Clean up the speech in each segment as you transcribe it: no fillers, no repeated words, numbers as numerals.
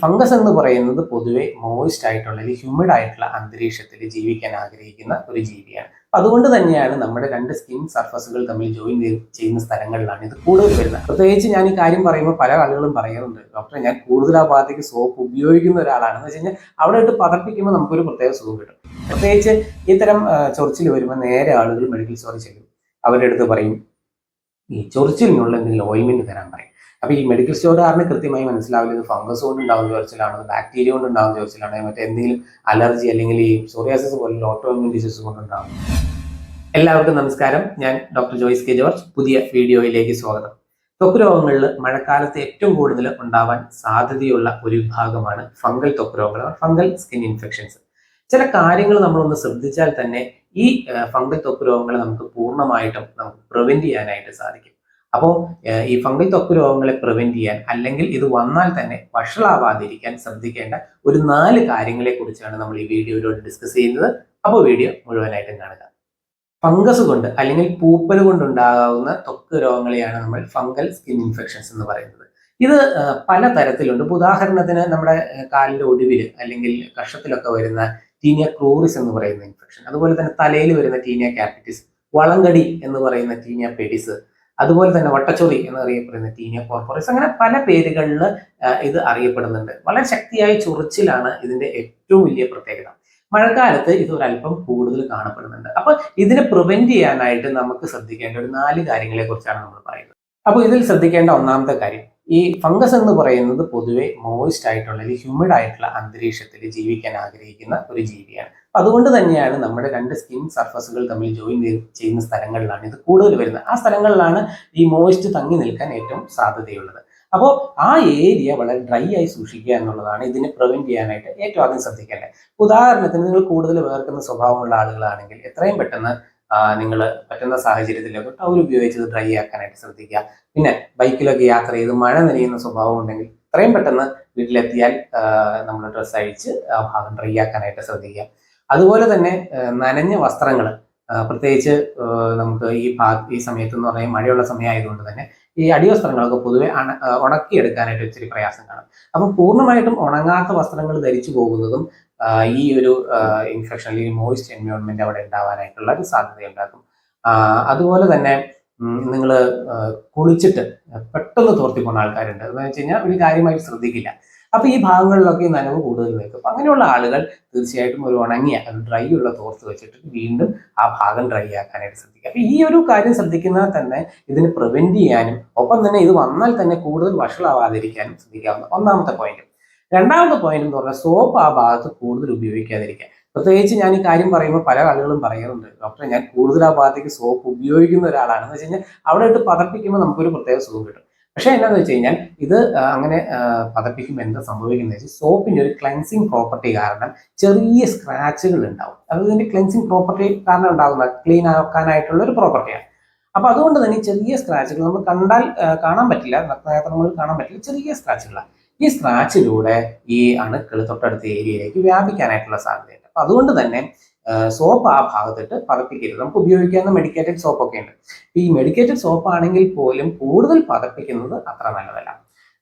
Fungus എന്ന് പറയുന്നത് പൊതുവെ മോയിസ്റ്റ് ആയിട്ടുള്ള അല്ലെങ്കിൽ ഹ്യൂമിഡ് ആയിട്ടുള്ള അന്തരീക്ഷത്തിൽ ജീവിക്കാൻ ആഗ്രഹിക്കുന്ന ഒരു ജീവിയാണ്. അതുകൊണ്ട് തന്നെയാണ് നമ്മുടെ രണ്ട് സ്കിൻ സർഫസുകൾ തമ്മിൽ ജോയിൻ ചെയ്യുന്ന സ്ഥലങ്ങളിലാണ് ഇത് കൂടുതൽ വരുന്നത്. പ്രത്യേകിച്ച് ഞാൻ ഈ കാര്യം പറയുമ്പോൾ പല ആളുകളും പറയാറുണ്ട്, ഡോക്ടറെ ഞാൻ കൂടുതൽ ആ ഭാഗത്തേക്ക് സോപ്പ് ഉപയോഗിക്കുന്ന ഒരാളാണെന്ന് വെച്ച് കഴിഞ്ഞാൽ അവിടെ ഇട്ട് പതപ്പിക്കുമ്പോൾ നമുക്കൊരു പ്രത്യേക സുഖം കിട്ടും. പ്രത്യേകിച്ച് ഇത്തരം ചൊറിച്ചിൽ വരുമ്പോൾ നേരെ ആളുകൾ മെഡിക്കൽ സ്റ്റോറിൽ ചെല്ലും. അവരുടെ അടുത്ത് പറയും ഈ ചൊറിച്ചിലിനുള്ള എന്തെങ്കിലും ഓയിൻമെന്റ് തരാൻ പറയും. അപ്പൊ ഈ മെഡിക്കൽ സ്റ്റോറുകാരന് കൃത്യമായി മനസ്സിലാവില്ല ഇത് ഫംഗസ് കൊണ്ട് ഉണ്ടാകുന്ന ചൊറിച്ചിലാണോ, ബാക്ടീരിയ കൊണ്ട് ഉണ്ടാകുന്ന ചൊറിച്ചിലാണോ, മറ്റെന്തെങ്കിലും അലർജി അല്ലെങ്കിൽ ഈ സോറിയാസിസ് പോലുള്ള ഓട്ടോഇമ്യൂൺ ഡിസീസ് കൊണ്ടുണ്ടാകും. എല്ലാവർക്കും നമസ്കാരം. ഞാൻ ഡോക്ടർ ജോയ്സ് കെ ജോർജ്. പുതിയ വീഡിയോയിലേക്ക് സ്വാഗതം. ത്വക്ക് രോഗങ്ങളിൽ മഴക്കാലത്ത് ഏറ്റവും കൂടുതൽ ഉണ്ടാവാൻ സാധ്യതയുള്ള ഒരു വിഭാഗമാണ് ഫംഗൽ ത്വക്ക് രോഗങ്ങൾ, ഫംഗൽ സ്കിൻ ഇൻഫെക്ഷൻസ്. ചില കാര്യങ്ങൾ നമ്മളൊന്ന് ശ്രദ്ധിച്ചാൽ തന്നെ ഈ ഫംഗൽ ത്വക്ക് രോഗങ്ങളെ നമുക്ക് പൂർണ്ണമായിട്ടും നമുക്ക് പ്രിവെന്റ് ചെയ്യാനായിട്ട് സാധിക്കും. അപ്പോൾ ഈ ഫംഗൽ ത്വക്ക് രോഗങ്ങളെ പ്രിവെന്റ് ചെയ്യാൻ അല്ലെങ്കിൽ ഇത് വന്നാൽ തന്നെ വഷളാവാതിരിക്കാൻ ശ്രദ്ധിക്കേണ്ട ഒരു 4 കാര്യങ്ങളെ കുറിച്ചാണ് നമ്മൾ ഈ വീഡിയോയിലൂടെ ഡിസ്കസ് ചെയ്യുന്നത്. അപ്പോൾ വീഡിയോ മുഴുവനായിട്ടും കാണുക. ഫംഗസ് കൊണ്ട് അല്ലെങ്കിൽ പൂപ്പൽ കൊണ്ടുണ്ടാകാവുന്ന ത്വക്ക് രോഗങ്ങളെയാണ് നമ്മൾ ഫംഗൽ സ്കിൻ ഇൻഫെക്ഷൻസ് എന്ന് പറയുന്നത്. ഇത് പല തരത്തിലുണ്ട്. ഉദാഹരണത്തിന് നമ്മുടെ കാലിന്റെ ഒടുവിൽ അല്ലെങ്കിൽ കഷത്തിലൊക്കെ വരുന്ന ടീനിയ ക്ലോറിസ് എന്ന് പറയുന്ന ഇൻഫെക്ഷൻ, അതുപോലെ തന്നെ തലയിൽ വരുന്ന ടീനിയ ക്യാപിറ്റിസ്, വളങ്കടി എന്ന് പറയുന്ന ടീനിയ പെഡിസ്, അതുപോലെ തന്നെ വട്ടച്ചൊറി എന്നറിയപ്പെടുന്ന ടീനിയ കോർപ്പോറിസ്, അങ്ങനെ പല പേരുകളിൽ ഇത് അറിയപ്പെടുന്നുണ്ട്. വളരെ ശക്തിയായ ചൊറിച്ചിലാണ് ഇതിന്റെ ഏറ്റവും വലിയ പ്രത്യേകത. മഴക്കാലത്ത് ഇത് ഒരല്പം കൂടുതൽ കാണപ്പെടുന്നുണ്ട്. അപ്പൊ ഇതിനെ പ്രിവെന്റ് ചെയ്യാനായിട്ട് നമുക്ക് ശ്രദ്ധിക്കേണ്ട ഒരു 4 കാര്യങ്ങളെ കുറിച്ചാണ് നമ്മൾ പറയുന്നത്. അപ്പോൾ ഇതിൽ ശ്രദ്ധിക്കേണ്ട ഒന്നാമത്തെ കാര്യം, ഈ ഫംഗസ് എന്ന് പറയുന്നത് പൊതുവെ മോയിസ്റ്റ് ആയിട്ടുള്ള അല്ലെങ്കിൽ ഹ്യൂമിഡ് ആയിട്ടുള്ള അന്തരീക്ഷത്തിൽ ജീവിക്കാൻ ആഗ്രഹിക്കുന്ന ഒരു ജീവിയാണ്. അതുകൊണ്ട് തന്നെയാണ് നമ്മുടെ രണ്ട് സ്കിൻ സർഫസുകൾ തമ്മിൽ ജോയിൻ ചെയ്യുന്ന സ്ഥലങ്ങളിലാണ് ഇത് കൂടുതൽ വരുന്നത്. ആ സ്ഥലങ്ങളിലാണ് ഈ മോയിസ്റ്റ് തങ്ങി നിൽക്കാൻ ഏറ്റവും സാധ്യതയുള്ളത്. അപ്പോൾ ആ ഏരിയ വളരെ ഡ്രൈ ആയി സൂക്ഷിക്കുക എന്നുള്ളതാണ് ഇതിനെ പ്രിവെന്റ് ചെയ്യാനായിട്ട് ഏറ്റവും ആദ്യം ശ്രദ്ധിക്കേണ്ടത്. ഉദാഹരണത്തിന് നിങ്ങൾ കൂടുതൽ വേർക്കുന്ന സ്വഭാവമുള്ള ആളുകളാണെങ്കിൽ എത്രയും പെട്ടെന്ന് നിങ്ങൾ പറ്റുന്ന സാഹചര്യത്തിലൊക്കെ ടവൽ ഉപയോഗിച്ചത് ഡ്രൈ ആക്കാനായിട്ട് ശ്രദ്ധിക്കുക. പിന്നെ ബൈക്കിലൊക്കെ യാത്ര ചെയ്ത് മഴ നനയുന്ന സ്വഭാവം ഉണ്ടെങ്കിൽ എത്രയും പെട്ടെന്ന് വീട്ടിലെത്തിയാൽ നമ്മൾ ഡ്രസ്സ് അഴിച്ച് ആ ഭാഗം ഡ്രൈ ആക്കാനായിട്ട് ശ്രദ്ധിക്കുക. അതുപോലെ തന്നെ നനഞ്ഞ വസ്ത്രങ്ങൾ, പ്രത്യേകിച്ച് നമുക്ക് ഈ സമയത്ത് എന്ന് പറഞ്ഞാൽ മഴയുള്ള സമയമായതുകൊണ്ട് തന്നെ ഈ അടിവസ്ത്രങ്ങളൊക്കെ പൊതുവെ ഉണക്കിയെടുക്കാനായിട്ട് ഇച്ചിരി പ്രയാസം കാണും. അപ്പം പൂർണ്ണമായിട്ടും ഉണങ്ങാത്ത വസ്ത്രങ്ങൾ ധരിച്ചു പോകുന്നതും ഈ ഒരു ഇൻഫെക്ഷൻ അല്ലെങ്കിൽ മോയിസ്റ്റ് എൻവയോൺമെന്റ് അവിടെ ഉണ്ടാവാനായിട്ടുള്ള ഒരു സാധ്യത ഉണ്ടാക്കും. അതുപോലെ തന്നെ നിങ്ങൾ കുളിച്ചിട്ട് പെട്ടെന്ന് തോർത്തി പോകുന്ന ആൾക്കാരുണ്ട്. എന്ന് വെച്ച് കഴിഞ്ഞാൽ ഒരു കാര്യമായിട്ട് ശ്രദ്ധിക്കില്ല. അപ്പൊ ഈ ഭാഗങ്ങളിലൊക്കെ നനവ് കൂടുതൽ നിൽക്കും. അപ്പൊ അങ്ങനെയുള്ള ആളുകൾ തീർച്ചയായിട്ടും ഒരു ഉണങ്ങിയ ഡ്രൈ ഉള്ള തോർത്ത് വെച്ചിട്ട് വീണ്ടും ആ ഭാഗം ഡ്രൈ ആക്കാനായിട്ട് ശ്രദ്ധിക്കുക. അപ്പൊ ഈ ഒരു കാര്യം ശ്രദ്ധിക്കുന്നത് തന്നെ ഇതിന് പ്രിവെന്റ് ചെയ്യാനും ഒപ്പം തന്നെ ഇത് വന്നാൽ തന്നെ കൂടുതൽ വഷളാവാതിരിക്കാനും ശ്രദ്ധിക്കാവുന്ന ഒന്നാമത്തെ പോയിന്റ്. രണ്ടാമത്തെ പോയിന്റ് എന്ന് പറഞ്ഞാൽ സോപ്പ് ആ ഭാഗത്ത് കൂടുതൽ ഉപയോഗിക്കാതിരിക്കുക. പ്രത്യേകിച്ച് ഞാൻ ഈ കാര്യം പറയുമ്പോൾ പല ആളുകളും പറയാറുണ്ട്, ഡോക്ടറെ ഞാൻ കൂടുതൽ ആ ഭാഗത്തേക്ക് സോപ്പ് ഉപയോഗിക്കുന്ന ഒരാളാണെന്ന് വെച്ച് കഴിഞ്ഞാൽ അവിടെ ഇട്ട് പതപ്പിക്കുമ്പോൾ നമുക്കൊരു പ്രത്യേക സുഖം കിട്ടും. പക്ഷെ എന്താണെന്ന് വെച്ച് കഴിഞ്ഞാൽ ഇത് അങ്ങനെ പതപ്പിക്കുമ്പോൾ എന്താ സംഭവിക്കുന്നത് വെച്ചാൽ സോപ്പിന്റെ ഒരു ക്ലെൻസിങ് പ്രോപ്പർട്ടി കാരണം ചെറിയ സ്ക്രാച്ചുകൾ ഉണ്ടാവും. അത് ഇതിന്റെ ക്ലെൻസിങ് പ്രോപ്പർട്ടി കാരണം ഉണ്ടാകുന്ന ക്ലീൻ ആക്കാനായിട്ടുള്ള ഒരു പ്രോപ്പർട്ടിയാണ്. അപ്പൊ അതുകൊണ്ട് തന്നെ ചെറിയ സ്ക്രാച്ചുകൾ നമ്മൾ കാണാൻ പറ്റില്ല, നഗ്നനേത്രങ്ങളിൽ കാണാൻ പറ്റില്ല, ചെറിയ സ്ക്രാച്ചുകളാണ്. ഈ സ്ക്രാച്ചിലൂടെ ഈ അണുക്കൾ തൊട്ടടുത്ത ഏരിയയിലേക്ക് വ്യാപിക്കാനായിട്ടുള്ള സാധ്യതയുണ്ട്. അപ്പൊ അതുകൊണ്ട് തന്നെ സോപ്പ് ആ ഭാഗത്തിട്ട് പതപ്പിക്കരുത്. നമുക്ക് ഉപയോഗിക്കാവുന്ന മെഡിക്കേറ്റഡ് സോപ്പൊക്കെ ഉണ്ട്. ഈ മെഡിക്കേറ്റഡ് സോപ്പ് ആണെങ്കിൽ പോലും കൂടുതൽ പതപ്പിക്കുന്നത് അത്ര നല്ലതല്ല.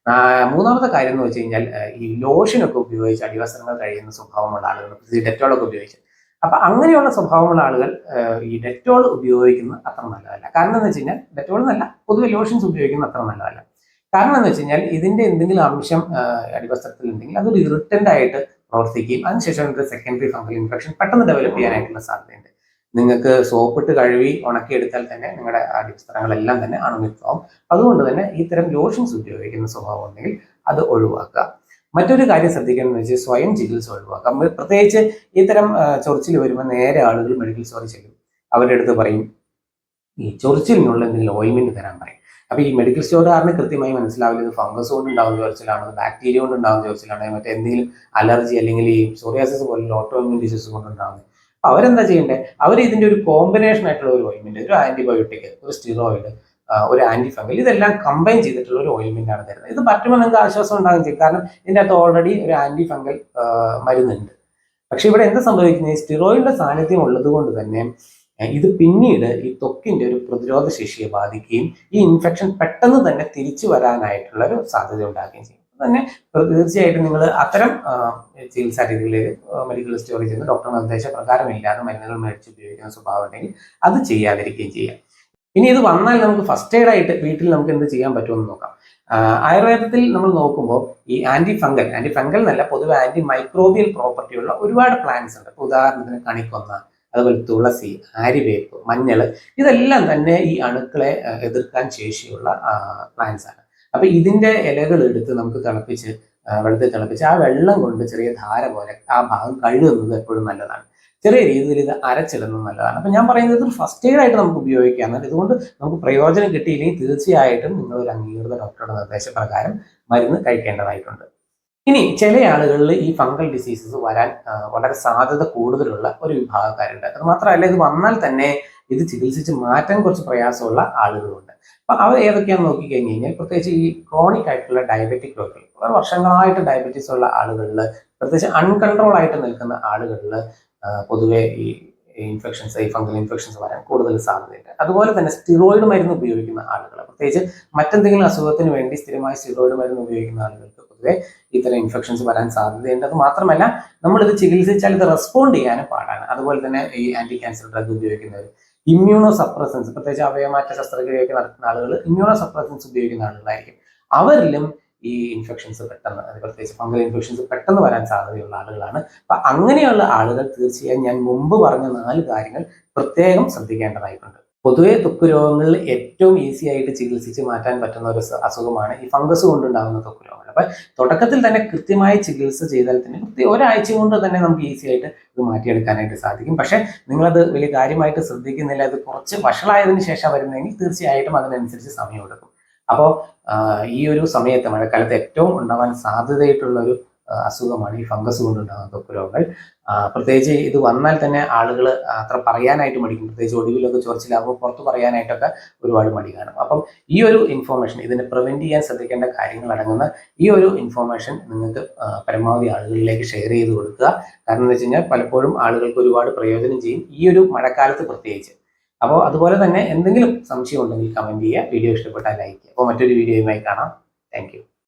മൂന്നാമത്തെ കാര്യം എന്ന് വെച്ച് കഴിഞ്ഞാൽ ഈ ലോഷനൊക്കെ ഉപയോഗിച്ച് അടിവസ്ത്രങ്ങൾ കഴിയുന്ന സ്വഭാവമുള്ള ആളുകൾ, ഈ ഡെറ്റോളൊക്കെ ഉപയോഗിച്ച്, അപ്പൊ അങ്ങനെയുള്ള സ്വഭാവമുള്ള ആളുകൾ ഈ ഡെറ്റോൾ ഉപയോഗിക്കുന്നത് അത്ര നല്ലതല്ല. കാരണം എന്ന് വെച്ച് കഴിഞ്ഞാൽ ഡെറ്റോൾ എന്നല്ല, പൊതുവെ ലോഷൻസ് ഉപയോഗിക്കുന്നത് അത്ര നല്ലതല്ല. കാരണം എന്ന് വെച്ച് കഴിഞ്ഞാൽ ഇതിന്റെ എന്തെങ്കിലും അംശം അടിവസ്ത്രത്തിൽ ഉണ്ടെങ്കിൽ അതൊരു ഇറിറ്റന്റ് ആയിട്ട് പ്രവർത്തിക്കുകയും അതിനുശേഷം ഒരു സെക്കൻഡറി ഫംഗൽ ഇൻഫെക്ഷൻ പെട്ടെന്ന് ഡെവലപ്പ് ചെയ്യാനായിട്ടുള്ള സാധ്യതയുണ്ട്. നിങ്ങൾക്ക് സോപ്പിട്ട് കഴുകി ഉണക്കിയെടുത്താൽ തന്നെ നിങ്ങളുടെ അടിവസ്ത്രങ്ങളെല്ലാം തന്നെ അണുവിപ്പാവും. അതുകൊണ്ട് തന്നെ ഇത്തരം ലോഷൻസ് ഉപയോഗിക്കുന്ന സ്വഭാവം ഉണ്ടെങ്കിൽ അത് ഒഴിവാക്കുക. മറ്റൊരു കാര്യം ശ്രദ്ധിക്കേണ്ടതെന്ന് വെച്ചാൽ സ്വയം ചികിത്സ ഒഴിവാക്കാം. പ്രത്യേകിച്ച് ഇത്തരം ചൊറിച്ചിൽ വരുമ്പോൾ നേരെ ആളുകൾ മെഡിക്കൽ സ്റ്റോറിൽ ചെല്ലും. അവരുടെ അടുത്ത് പറയും ഈ ചൊറിച്ചിലിനുള്ള എന്തെങ്കിലും ഓയിൻമെന്റ് തരാൻ പറയും. അപ്പൊ ഈ മെഡിക്കൽ സ്റ്റോറുകാരന് കൃത്യമായി മനസ്സിലാവില്ല ഇത് ഫംഗസ് കൊണ്ട് ഉണ്ടാകുന്ന ചൊറിച്ചിലാണോ, ബാക്ടീരിയ കൊണ്ട് ഉണ്ടാകുന്ന ചൊറിച്ചിലാണോ, മറ്റെന്തെങ്കിലും അലർജി അല്ലെങ്കിൽ ഈ സോറിയാസിസ് പോലുള്ള ഓട്ടോഇമ്യൂൺ ഡിസീസ് കൊണ്ടുണ്ടാകുന്നത്. അപ്പൊ അവരെന്താ ചെയ്യേണ്ടത്, അവർ ഇതിന്റെ ഒരു കോമ്പിനേഷൻ ആയിട്ടുള്ള ഒരു ഓയിൻമെന്റ്, ഒരു ആന്റിബയോട്ടിക്, ഒരു സ്റ്റിറോയിഡ്, ഒരു ആന്റി ഫംഗൽ, ഇതെല്ലാം കമ്പൈൻ ചെയ്തിട്ടുള്ള ഒരു ഓയിൻമെന്റ് ആണ് തരുന്നത്. ഇത് പറ്റുമ്പോൾ നിങ്ങൾക്ക് ആശ്വാസം ഉണ്ടാകുകയും ചെയ്യും. കാരണം ഇതിന്റെ അകത്ത് ഓൾറെഡി ഒരു ആന്റി ഫംഗൽ മരുന്നുണ്ട്. പക്ഷെ ഇവിടെ എന്താ സംഭവിക്കുന്നത്, സ്റ്റിറോയിഡിന്റെ സാന്നിധ്യം ഉള്ളത് കൊണ്ട് തന്നെ ഇത് പിന്നീട് ഈ ത്വക്കിന്റെ ഒരു പ്രതിരോധ ശേഷിയെ ബാധിക്കുകയും ഈ ഇൻഫെക്ഷൻ പെട്ടെന്ന് തന്നെ തിരിച്ചു വരാനായിട്ടുള്ള ഒരു സാധ്യത ഉണ്ടാക്കുകയും ചെയ്യും. തന്നെ തീർച്ചയായിട്ടും നിങ്ങൾ അത്തരം ചികിത്സാ രീതികളിൽ മെഡിക്കൽ സ്റ്റോറിൽ ചെന്ന് ഡോക്ടർ നിർദ്ദേശപ്രകാരമില്ലാതെ മരുന്നുകൾ മേടിച്ച് ഉപയോഗിക്കുന്ന സ്വഭാവം ഉണ്ടെങ്കിൽ അത് ചെയ്യാതിരിക്കുകയും ചെയ്യാം. ഇനി ഇത് വന്നാൽ നമുക്ക് ഫസ്റ്റ് എയ്ഡ് ആയിട്ട് വീട്ടിൽ നമുക്ക് എന്ത് ചെയ്യാൻ പറ്റുമെന്ന് നോക്കാം. ആയുർവേദത്തിൽ നമ്മൾ നോക്കുമ്പോൾ ഈ ആന്റി ഫംഗൽ എന്നല്ല, പൊതുവെ ആന്റി മൈക്രോബിയൽ പ്രോപ്പർട്ടി ഉള്ള ഒരുപാട് പ്ലാന്റ്സ് ഉണ്ട്. ഉദാഹരണത്തിന് കണിക്കൊന്ന, അതുപോലെ തുളസി, ആര്യവേപ്പ്, മഞ്ഞൾ, ഇതെല്ലാം തന്നെ ഈ അണുക്കളെ എതിർക്കാൻ ശേഷിയുള്ള പ്ലാന്റ്സ് ആണ്. അപ്പൊ ഇതിന്റെ ഇലകൾ എടുത്ത് നമുക്ക് വെള്ളത്തിൽ തിളപ്പിച്ച് ആ വെള്ളം കൊണ്ട് ചെറിയ ധാര പോലെ ആ ഭാഗം കഴുകുന്നത് എപ്പോഴും നല്ലതാണ്. ചെറിയ രീതിയിൽ ഇത് അരച്ചിടുന്നത് നല്ലതാണ്. അപ്പൊ ഞാൻ പറയുന്നത് ഒരു ഫസ്റ്റ് എയ്ഡ് ആയിട്ട് നമുക്ക് ഉപയോഗിക്കാം. ഇതുകൊണ്ട് നമുക്ക് പ്രയോജനം കിട്ടിയില്ലെങ്കിൽ തീർച്ചയായിട്ടും നിങ്ങൾ ഒരു അംഗീകൃത ഡോക്ടറുടെ നിർദ്ദേശപ്രകാരം മരുന്ന് കഴിക്കേണ്ടതായിട്ടുണ്ട്. ഇനി ചില ആളുകളിൽ ഈ ഫംഗൽ ഡിസീസസ് വരാൻ വളരെ സാധ്യത കൂടുതലുള്ള ഒരു വിഭാഗക്കാരുണ്ട്. അത് മാത്രമല്ല, ഇത് വന്നാൽ തന്നെ ഇത് ചികിത്സിച്ച് മാറ്റാൻ കുറച്ച് പ്രയാസമുള്ള ആളുകളുണ്ട്. അപ്പൊ അവർ ഏതൊക്കെയാണെന്ന് നോക്കിക്കഴിഞ്ഞ് കഴിഞ്ഞാൽ, പ്രത്യേകിച്ച് ഈ ക്രോണിക് ആയിട്ടുള്ള ഡയബറ്റിക് രോഗികൾ, വളരെ വർഷങ്ങളായിട്ട് ഡയബറ്റീസ് ഉള്ള ആളുകളിൽ, പ്രത്യേകിച്ച് അൺകൺട്രോൾ ആയിട്ട് നിൽക്കുന്ന ആളുകളിൽ പൊതുവെ ഈ ഈ ഫംഗൽ ഇൻഫെക്ഷൻസ് വരാൻ കൂടുതൽ സാധ്യതയുണ്ട്. അതുപോലെ തന്നെ സ്റ്റിറോയിഡ് മരുന്ന് ഉപയോഗിക്കുന്ന ആളുകൾ, പ്രത്യേകിച്ച് മറ്റെന്തെങ്കിലും അസുഖത്തിന് വേണ്ടി സ്ഥിരമായി സ്റ്റിറോയിഡ് മരുന്ന് ഉപയോഗിക്കുന്ന ആളുകൾക്ക് പൊതുവെ ഇത്തരം ഇൻഫെക്ഷൻസ് വരാൻ സാധ്യതയുണ്ട്. അത് മാത്രമല്ല, നമ്മളിത് ചികിത്സിച്ചാൽ ഇത് റെസ്പോണ്ട് ചെയ്യാനും പാടാണ്. അതുപോലെ തന്നെ ഈ ആന്റി ക്യാൻസർ ഡ്രഗ് ഉപയോഗിക്കുന്നവർ, ഇമ്മ്യൂണോ സപ്രസൻസ്, പ്രത്യേകിച്ച് അവയവമാറ്റ ശസ്ത്രക്രിയയൊക്കെ നടത്തുന്ന ആളുകൾ ഇമ്മ്യൂണോ സപ്രസൻസ് ഉപയോഗിക്കുന്ന ആളുകളായിരിക്കും. അവരിലും ഈ ഇൻഫെക്ഷൻസ് പെട്ടെന്ന്, പ്രത്യേകിച്ച് ഫംഗൽ ഇൻഫെക്ഷൻസ് പെട്ടെന്ന് വരാൻ സാധ്യതയുള്ള ആളുകളാണ്. അപ്പൊ അങ്ങനെയുള്ള ആളുകൾ തീർച്ചയായും ഞാൻ മുമ്പ് പറഞ്ഞ 4 കാര്യങ്ങൾ പ്രത്യേകം ശ്രദ്ധിക്കേണ്ടതായിട്ടുണ്ട്. പൊതുവെ ത്വക്ക് രോഗങ്ങളിൽ ഏറ്റവും ഈസി ആയിട്ട് ചികിത്സിച്ച് മാറ്റാൻ പറ്റുന്ന ഒരു അസുഖമാണ് ഈ ഫംഗസ് കൊണ്ടുണ്ടാകുന്ന ത്വക്ക് രോഗങ്ങൾ. അപ്പൊ തുടക്കത്തിൽ തന്നെ കൃത്യമായി ചികിത്സ ചെയ്താൽ തന്നെ ഒരാഴ്ച കൊണ്ട് തന്നെ നമുക്ക് ഈസി ആയിട്ട് ഇത് മാറ്റിയെടുക്കാനായിട്ട് സാധിക്കും. പക്ഷെ നിങ്ങളത് വലിയ കാര്യമായിട്ട് ശ്രദ്ധിക്കുന്നില്ല, അത് കുറച്ച് വഷളായതിനു ശേഷം വരുന്നതെങ്കിൽ തീർച്ചയായിട്ടും അതിനനുസരിച്ച് സമയമെടുക്കും. അപ്പോൾ ഈ ഒരു സമയത്ത്, മഴക്കാലത്ത് ഏറ്റവും ഉണ്ടാവാൻ സാധ്യതയായിട്ടുള്ള ഒരു അസുഖമാണ് ഈ ഫംഗസ് കൊണ്ടുണ്ടാകുന്ന ത്വക്ക് രോഗങ്ങൾ. പ്രത്യേകിച്ച് ഇത് വന്നാൽ തന്നെ ആളുകൾ അത്ര പറയാനായിട്ട് മടിക്കും. പ്രത്യേകിച്ച് ഒടുവിലൊക്കെ ചൊറിച്ചിലാകുമ്പോൾ പുറത്ത് പറയാനായിട്ടൊക്കെ ഒരുപാട് മടി കാണും. അപ്പം ഈ ഒരു ഇൻഫോർമേഷൻ, ഇതിനെ പ്രിവെന്റ് ചെയ്യാൻ ശ്രദ്ധിക്കേണ്ട കാര്യങ്ങൾ അടങ്ങുന്ന ഈ ഒരു ഇൻഫോർമേഷൻ നിങ്ങൾക്ക് പരമാവധി ആളുകളിലേക്ക് ഷെയർ ചെയ്ത് കൊടുക്കുക. കാരണം എന്ന് വെച്ച് കഴിഞ്ഞാൽ പലപ്പോഴും ആളുകൾക്ക് ഒരുപാട് പ്രയോജനം ചെയ്യും, ഈ ഒരു മഴക്കാലത്ത് പ്രത്യേകിച്ച്. അപ്പോൾ അതുപോലെ തന്നെ എന്തെങ്കിലും സംശയം ഉണ്ടെങ്കിൽ കമന്റ് ചെയ്യുക, വീഡിയോ ഇഷ്ടപ്പെട്ടാൽ ലൈക്ക് ചെയ്യുക. അപ്പോൾ മറ്റൊരു വീഡിയോയുമായി കാണാം. Thank you.